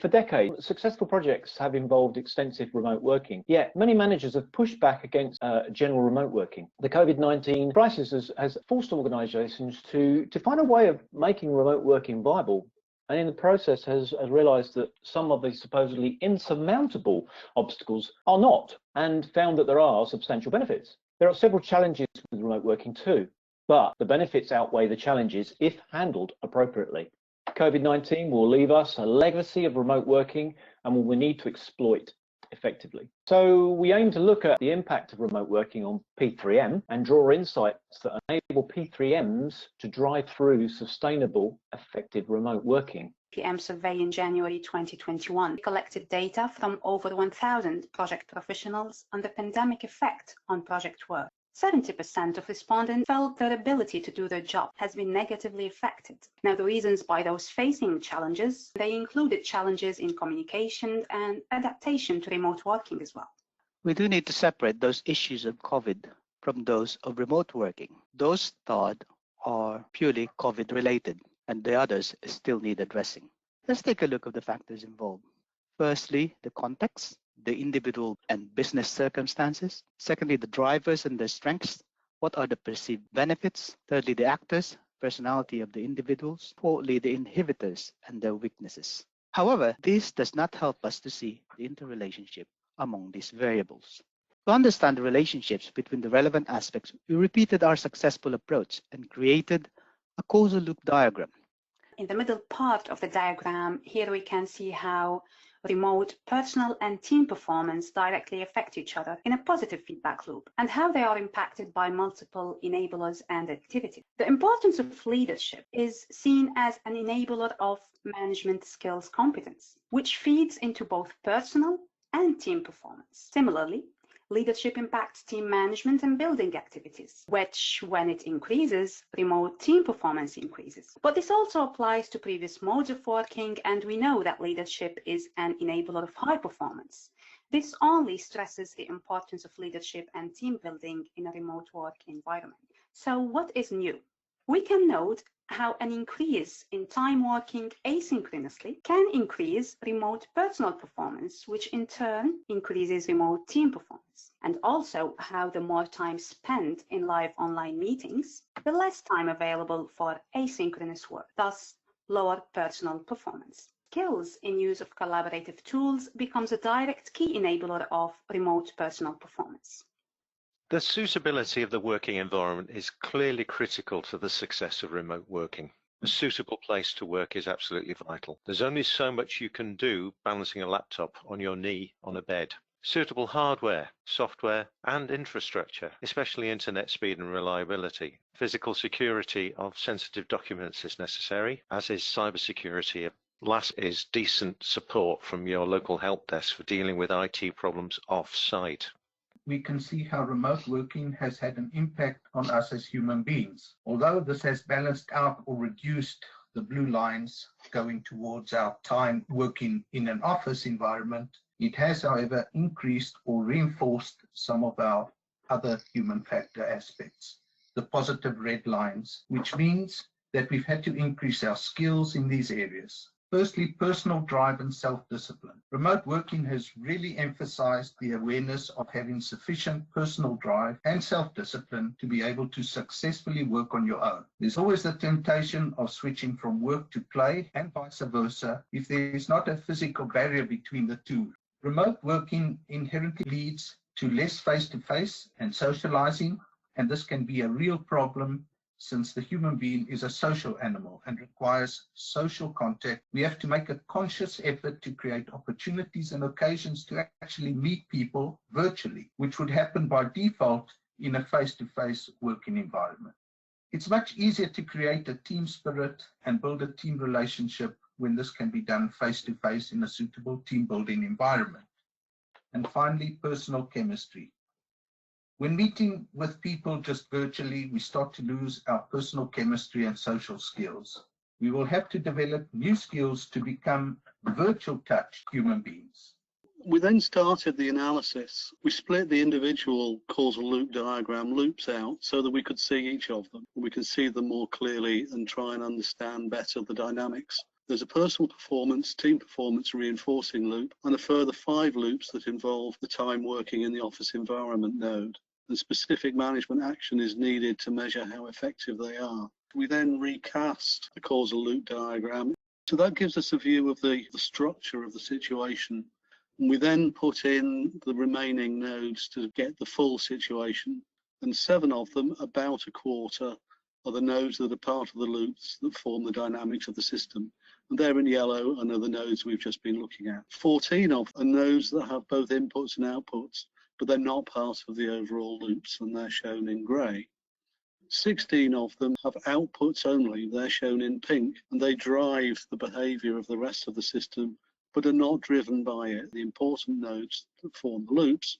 For decades, successful projects have involved extensive remote working, yet many managers have pushed back against general remote working. The COVID-19 crisis has forced organisations to find a way of making remote working viable, and in the process has realised that some of these supposedly insurmountable obstacles are not, and found that there are substantial benefits. There are several challenges with remote working too, but the benefits outweigh the challenges if handled appropriately. COVID-19 will leave us a legacy of remote working and will we need to exploit effectively. So we aim to look at the impact of remote working on P3M and draw insights that enable P3Ms to drive through sustainable, effective remote working. PM survey in January 2021 collected data from over 1,000 project professionals on the pandemic effect on project work. 70% of respondents felt their ability to do their job has been negatively affected. Now, the reasons by those facing challenges, they included challenges in communication and adaptation to remote working as well. We do need to separate those issues of COVID from those of remote working. Those thought are purely COVID related, and the others still need addressing. Let's take a look at the factors involved. Firstly, the context, the individual and business circumstances. Secondly, the drivers and their strengths. What are the perceived benefits? Thirdly, the actors, personality of the individuals. Fourthly, the inhibitors and their weaknesses. However, this does not help us to see the interrelationship among these variables. To understand the relationships between the relevant aspects, we repeated our successful approach and created a causal loop diagram. In the middle part of the diagram, here we can see how remote personal and team performance directly affect each other in a positive feedback loop, and how they are impacted by multiple enablers and activities. The importance of leadership is seen as an enabler of management skills competence, which feeds into both personal and team performance. Similarly, leadership impacts team management and building activities, which, when it increases, remote team performance increases. But this also applies to previous modes of working, and we know that leadership is an enabler of high performance. This only stresses the importance of leadership and team building in a remote work environment. So what is new? We can note how an increase in time working asynchronously can increase remote personal performance, which in turn increases remote team performance. And also how the more time spent in live online meetings, the less time available for asynchronous work, thus lower personal performance. Skills in use of collaborative tools becomes a direct key enabler of remote personal performance. The suitability of the working environment is clearly critical to the success of remote working. A suitable place to work is absolutely vital. There's only so much you can do balancing a laptop on your knee on a bed. Suitable hardware, software, and infrastructure, especially internet speed and reliability. Physical security of sensitive documents is necessary, as is cybersecurity. Last is decent support from your local help desk for dealing with IT problems off-site. We can see how remote working has had an impact on us as human beings. Although this has balanced out or reduced the blue lines going towards our time working in an office environment, it has, however, increased or reinforced some of our other human factor aspects, the positive red lines, which means that we've had to increase our skills in these areas. Firstly, personal drive and self-discipline. Remote working has really emphasized the awareness of having sufficient personal drive and self-discipline to be able to successfully work on your own. There's always the temptation of switching from work to play and vice versa if there is not a physical barrier between the two. Remote working inherently leads to less face-to-face and socializing, and this can be a real problem since the human being is a social animal and requires social contact. We have to make a conscious effort to create opportunities and occasions to actually meet people virtually, which would happen by default in a face-to-face working environment. It's much easier to create a team spirit and build a team relationship when this can be done face-to-face in a suitable team building environment. And finally, personal chemistry. When meeting with people just virtually, we start to lose our personal chemistry and social skills. We will have to develop new skills to become virtual touch human beings. We then started the analysis. We split the individual causal loop diagram loops out so that we could see each of them. We could see them more clearly and try and understand better the dynamics. There's a personal performance, team performance reinforcing loop, and a further 5 loops that involve the time working in the office environment node. And specific management action is needed to measure how effective they are. We then recast the causal loop diagram. So that gives us a view of the structure of the situation. And we then put in the remaining nodes to get the full situation. And 7 of them, about a quarter, are the nodes that are part of the loops that form the dynamics of the system. And they're in yellow and are the nodes we've just been looking at. 14 of them are nodes that have both inputs and outputs, but they're not part of the overall loops, and they're shown in grey. 16 of them have outputs only, they're shown in pink, and they drive the behaviour of the rest of the system, but are not driven by it. The important nodes that form the loops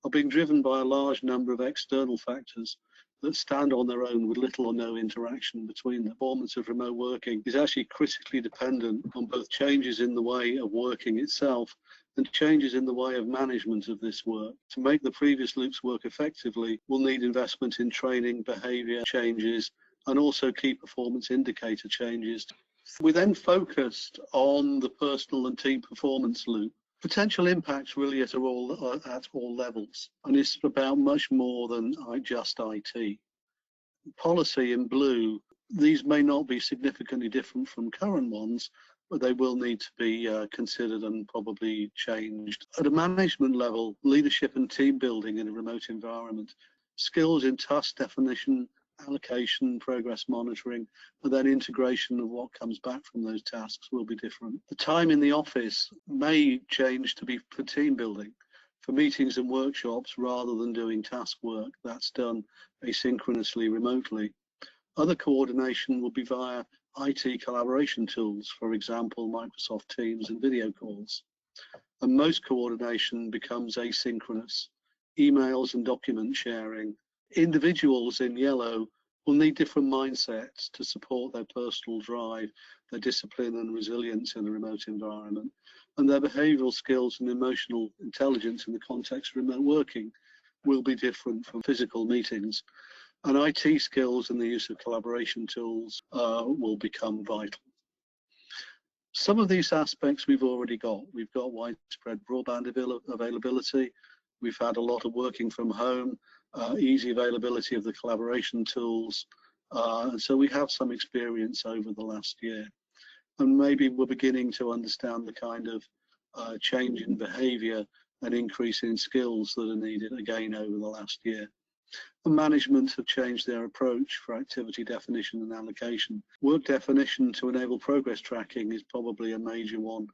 are being driven by a large number of external factors that stand on their own with little or no interaction between them. Performance of remote working is actually critically dependent on both changes in the way of working itself and changes in the way of management of this work. To make the previous loops work effectively, we'll need investment in training, behaviour changes, and also key performance indicator changes. We then focused on the personal and team performance loop. Potential impacts really at all levels, and it's about much more than just IT. Policy in blue, these may not be significantly different from current ones, but they will need to be considered and probably changed. At a management level, leadership and team building in a remote environment, skills in task definition, allocation, progress monitoring, and then integration of what comes back from those tasks will be different. The time in the office may change to be for team building, for meetings and workshops rather than doing task work. That's done asynchronously remotely. Other coordination will be via IT collaboration tools, for example, Microsoft Teams and video calls. And most coordination becomes asynchronous, emails and document sharing. Individuals in yellow will need different mindsets to support their personal drive, their discipline and resilience in a remote environment, and their behavioural skills and emotional intelligence in the context of remote working will be different from physical meetings. And IT skills and the use of collaboration tools will become vital. Some of these aspects we've already got. We've got widespread broadband availability. We've had a lot of working from home, easy availability of the collaboration tools. And so we have some experience over the last year. And maybe we're beginning to understand the kind of change in behaviour and increase in skills that are needed again over the last year. And management have changed their approach for activity definition and allocation. Work definition to enable progress tracking is probably a major one.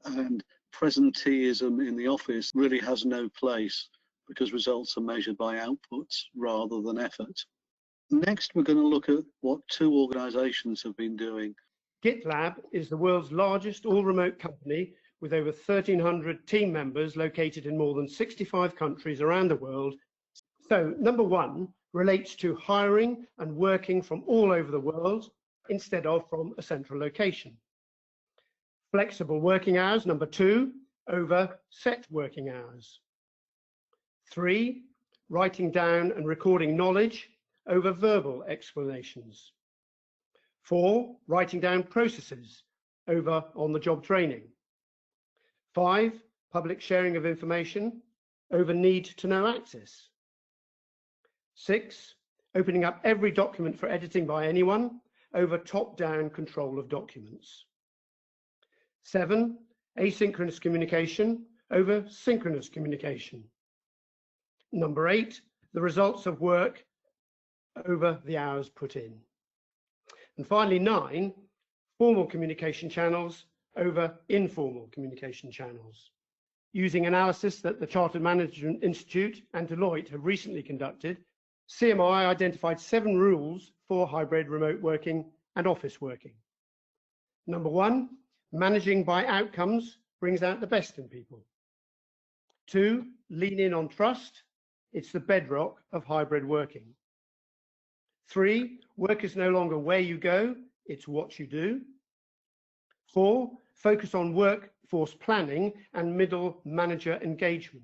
And presenteeism in the office really has no place because results are measured by outputs rather than effort. Next, we're going to look at what 2 organisations have been doing. GitLab is the world's largest all-remote company with over 1,300 team members located in more than 65 countries around the world. So, number 1 relates to hiring and working from all over the world instead of from a central location. Flexible working hours, number 2, over set working hours. 3, writing down and recording knowledge over verbal explanations. 4, writing down processes over on-the-job training. 5, public sharing of information over need-to-know access. 6, opening up every document for editing by anyone over top-down control of documents. 7, asynchronous communication over synchronous communication. Number 8, the results of work over the hours put in. And finally, 9, formal communication channels over informal communication channels. Using analysis that the Chartered Management Institute and Deloitte have recently conducted, CMI identified 7 rules for hybrid remote working and office working. Number 1, managing by outcomes brings out the best in people. 2, lean in on trust. It's the bedrock of hybrid working. 3, work is no longer where you go, it's what you do. 4, focus on workforce planning and middle manager engagement.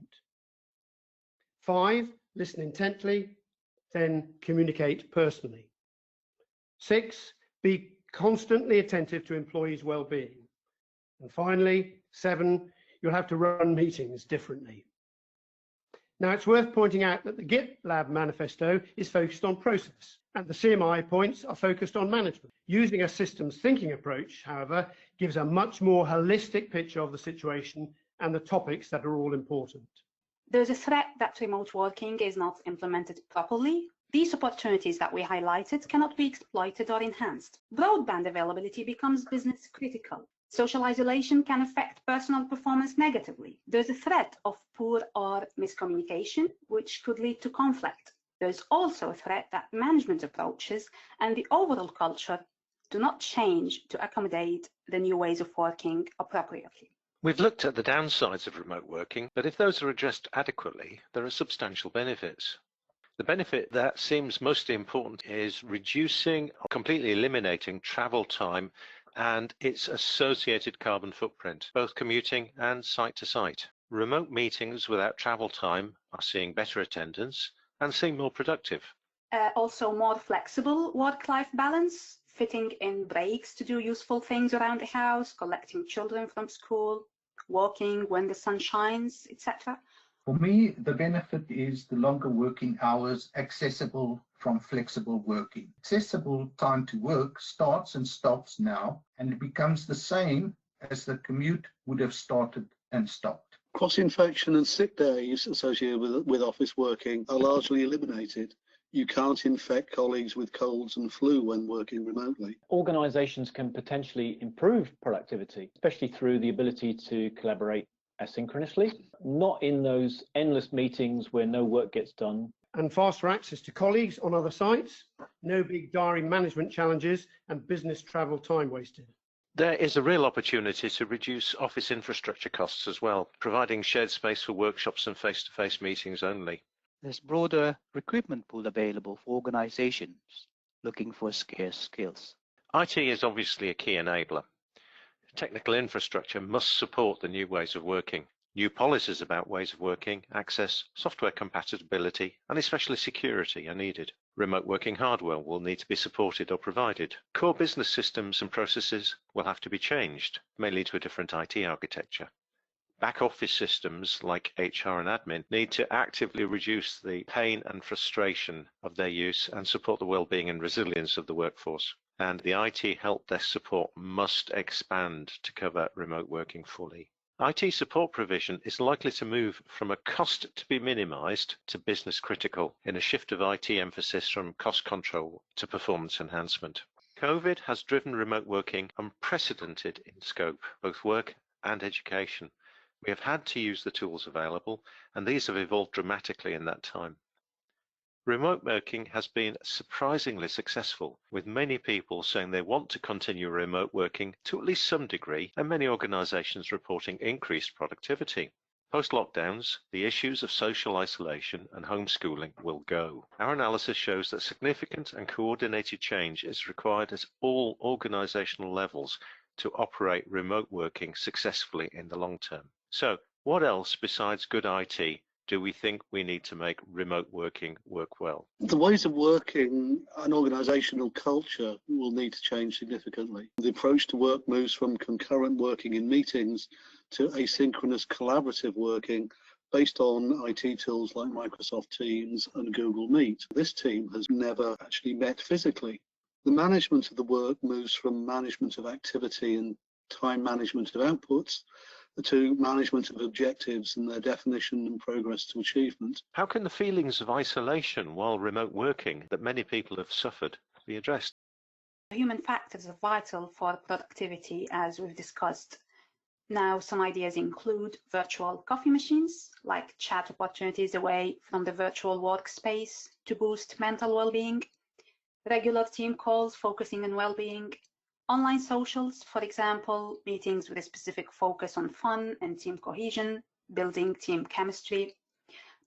5, listen intently, then communicate personally. 6, be constantly attentive to employees' well-being. And finally, 7, you'll have to run meetings differently. Now, it's worth pointing out that the GitLab manifesto is focused on process, and the CMI points are focused on management. Using a systems thinking approach, however, gives a much more holistic picture of the situation and the topics that are all important. There's a threat that remote working is not implemented properly. These opportunities that we highlighted cannot be exploited or enhanced. Broadband availability becomes business critical. Social isolation can affect personal performance negatively. There's a threat of poor or miscommunication, which could lead to conflict. There's also a threat that management approaches and the overall culture do not change to accommodate the new ways of working appropriately. We've looked at the downsides of remote working, but if those are addressed adequately, there are substantial benefits. The benefit that seems mostly important is reducing or completely eliminating travel time and its associated carbon footprint, both commuting and site to site. Remote meetings without travel time are seeing better attendance and seem more productive. Also more flexible work-life balance, fitting in breaks to do useful things around the house, collecting children from school, walking when the sun shines, etc. For me, the benefit is the longer working hours accessible from flexible working. Accessible time to work starts and stops now, and it becomes the same as the commute would have started and stopped. Cross-infection and sick days associated with office working are largely eliminated. You can't infect colleagues with colds and flu when working remotely. Organisations can potentially improve productivity, especially through the ability to collaborate asynchronously, not in those endless meetings where no work gets done. And faster access to colleagues on other sites, no big diary management challenges, and business travel time wasted. There is a real opportunity to reduce office infrastructure costs as well, providing shared space for workshops and face-to-face meetings only. There's broader recruitment pool available for organizations looking for scarce skills. IT is obviously a key enabler. Technical infrastructure must support the new ways of working. New policies about ways of working, access, software compatibility, and especially security are needed. Remote working hardware will need to be supported or provided. Core business systems and processes will have to be changed, mainly to a different IT architecture. Back office systems like HR and admin need to actively reduce the pain and frustration of their use and support the well-being and resilience of the workforce. And the IT help desk support must expand to cover remote working fully. IT support provision is likely to move from a cost to be minimized to business critical in a shift of IT emphasis from cost control to performance enhancement. COVID has driven remote working unprecedented in scope, both work and education. We have had to use the tools available, and these have evolved dramatically in that time. Remote working has been surprisingly successful, with many people saying they want to continue remote working to at least some degree, and many organizations reporting increased productivity. Post-lockdowns, the issues of social isolation and homeschooling will go. Our analysis shows that significant and coordinated change is required at all organizational levels to operate remote working successfully in the long term. So, what else besides good IT do we think we need to make remote working work well? The ways of working and organisational culture will need to change significantly. The approach to work moves from concurrent working in meetings to asynchronous collaborative working based on IT tools like Microsoft Teams and Google Meet. This team has never actually met physically. The management of the work moves from management of activity and time management of outputs to management of objectives and their definition and progress to achievement. How can the feelings of isolation while remote working that many people have suffered be addressed? Human factors are vital for productivity, as we've discussed. Now, some ideas include virtual coffee machines, like chat opportunities away from the virtual workspace to boost mental well-being, regular team calls focusing on well-being, online socials, for example, meetings with a specific focus on fun and team cohesion, building team chemistry,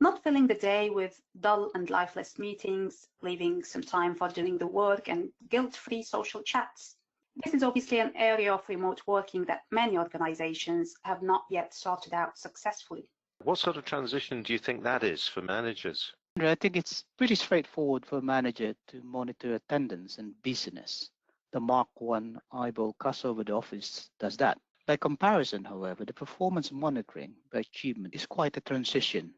not filling the day with dull and lifeless meetings, leaving some time for doing the work and guilt-free social chats. This is obviously an area of remote working that many organizations have not yet sorted out successfully. What sort of transition do you think that is for managers? I think it's pretty straightforward for a manager to monitor attendance and busyness. the Mark I eyeball cuss over the office does that. By comparison, however, the performance monitoring by achievement is quite a transition.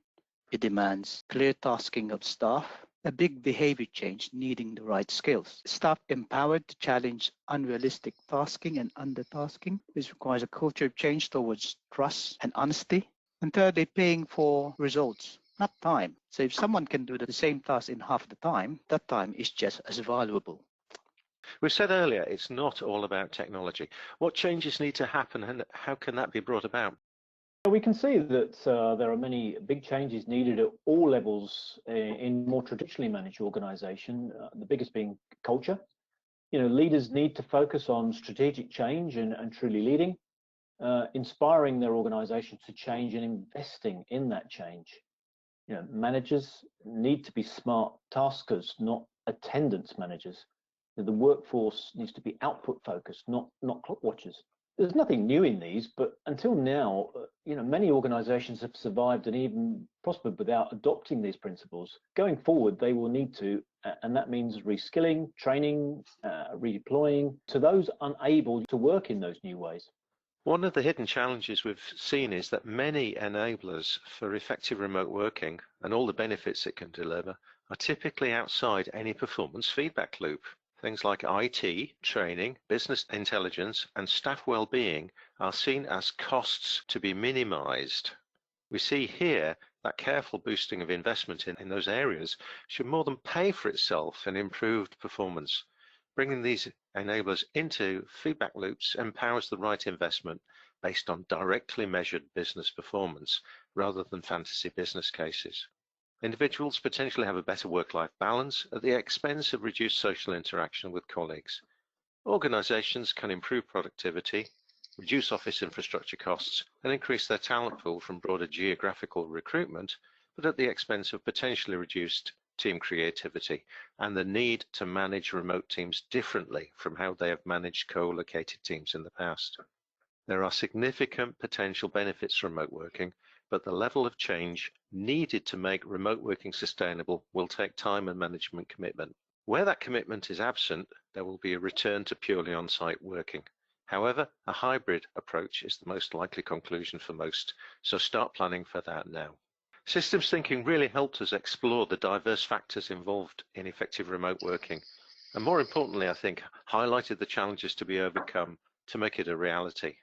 It demands clear tasking of staff, a big behavior change needing the right skills. Staff empowered to challenge unrealistic tasking and undertasking. This requires a culture change towards trust and honesty. And thirdly, paying for results, not time. So if someone can do the same task in half the time, that time is just as valuable. We said earlier, it's not all about technology. What changes need to happen and how can that be brought about? We can see that there are many big changes needed at all levels in more traditionally managed organisation, the biggest being culture. Leaders need to focus on strategic change and truly leading, inspiring their organisations to change and investing in that change. Managers need to be smart taskers, not attendance managers. The workforce needs to be output focused, not clock watchers. There's nothing new in these, but until now, many organisations have survived and even prospered without adopting these principles. Going forward, they will need to, and that means reskilling, training, redeploying to those unable to work in those new ways. One of the hidden challenges we've seen is that many enablers for effective remote working and all the benefits it can deliver are typically outside any performance feedback loop. Things like IT, training, business intelligence, and staff well-being are seen as costs to be minimized. We see here that careful boosting of investment in those areas should more than pay for itself in improved performance. Bringing these enablers into feedback loops empowers the right investment based on directly measured business performance rather than fantasy business cases. Individuals potentially have a better work-life balance at the expense of reduced social interaction with colleagues. Organizations can improve productivity, reduce office infrastructure costs, and increase their talent pool from broader geographical recruitment, but at the expense of potentially reduced team creativity and the need to manage remote teams differently from how they have managed co-located teams in the past. There are significant potential benefits from remote working, but the level of change needed to make remote working sustainable will take time and management commitment. Where that commitment is absent, there will be a return to purely on-site working. However, a hybrid approach is the most likely conclusion for most, so start planning for that now. Systems thinking really helped us explore the diverse factors involved in effective remote working, and more importantly, I think, highlighted the challenges to be overcome to make it a reality.